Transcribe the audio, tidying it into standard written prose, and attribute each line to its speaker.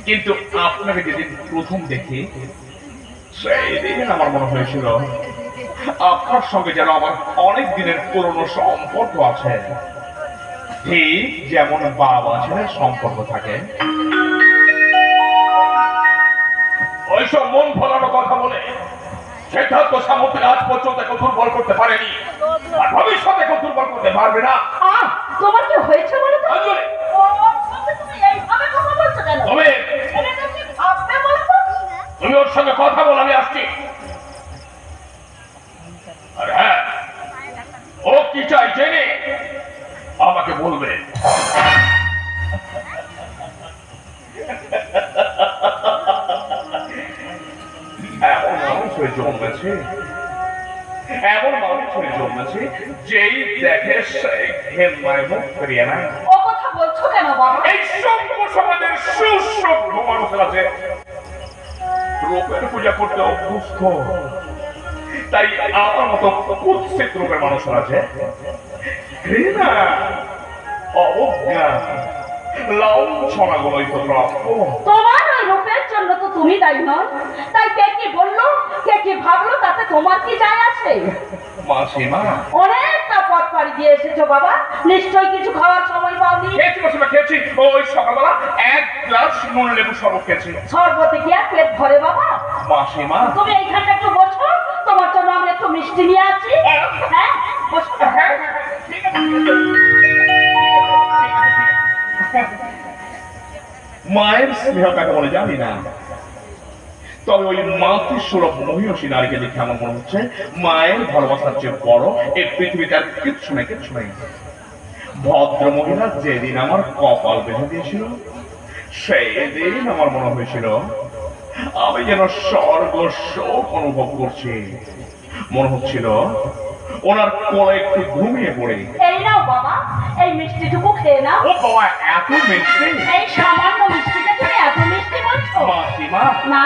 Speaker 1: কিন্তু আপনাকে যেদিন প্রথম দেখি সেই দিন আমার মনে হয়েছিল আপনার সঙ্গে যেন আমার অনেক দিনের পুরনো সম্পর্ক আছে, ঠিক যেমন বাবা ছেলের সম্পর্ক থাকে। ওইসব মন ভোলানো কথা বলে সিদ্ধার্থ সামুদ্রিক আজ পর্যন্ত কেউ দুর্বল করতে পারেনি, আর ভবিষ্যতে কেউ দুর্বল করতে পারবে না।
Speaker 2: তোমার কি হয়েছে বলো তো?
Speaker 1: অঞ্জলি, তুমি ওর সঙ্গে কথা বল, আমি আসছি। আর হ্যাঁ, ও কি চাই জেনে আমাকে বলবে। এমন মানুষ হয়ে জন্মেছে, এমন মানুষ হয়ে জন্মেছে যেই দেখে সেই ঘেন্নায় মুখ ফিরিয়ে না।
Speaker 2: ও কথা বলছো কেন বাবা?
Speaker 1: এই সভ্য সমাজের সুসভ্য মানুষের আছে রূপের পূজা করতে অভ্যস্ত, তাই আমার মতো কুৎসিত রূপের মানুষের আছে ঘৃণা, অবজ্ঞা, লাঞ্ছনাগুলোই তো প্রাপ্য।
Speaker 2: তোমার ওই রূপের জন্য তো তুমি দায়ী নও, তাই কে কি বললো কে কি ভাবলো তাতে তোমার কি যায় আছে?
Speaker 1: মাসিমা,
Speaker 2: অনেকটা পথ পাড়ি দিয়ে এসেছো বাবা, নিশ্চয়ই কিছু খাওয়ার সময় পাওনি।
Speaker 1: খেয়েছি মাসিমা, খেয়েছি। ওই সকালবেলা 1 গ্লাস নুন লেবু শরবত খেয়েছি।
Speaker 2: শরবতে কি আর পেট ভরে বাবা?
Speaker 1: মাসিমা,
Speaker 2: তুমি এইখানটা একটু বসো, তোমার জন্য আমি একটু মিষ্টি নিয়ে আসি। হ্যাঁ বসো।
Speaker 1: হ্যাঁ, ঠিক আছে। মায়ের স্নেহ কাকে বলে জানি না, তবে ওই মাতৃসুলভ মহিষী নারীকে দেখে আমার মনে হচ্ছে মায়ের ভালোবাসার চেয়ে বড় এই পৃথিবীতে আর কিচ্ছু নেই, কিচ্ছু নেই। ভদ্র মহিলা যেদিন আমার কপাল বেঁধে দিয়েছিল সেই দিন আমার মনে হয়েছিল আমি যেন স্বর্গ শোক অনুভব করছি। মনে হচ্ছিল ওনার কোলে একটু ঘুমিয়ে পড়ে।
Speaker 2: এই নাও বাবা, এই মিষ্টিটুকু খেয়ে নাও।
Speaker 1: ও বাবা, এত মিষ্টি!
Speaker 2: এই সামান্য মিষ্টিটা তুমি এত মিষ্টি বলছো?
Speaker 1: মাসিমা,
Speaker 2: না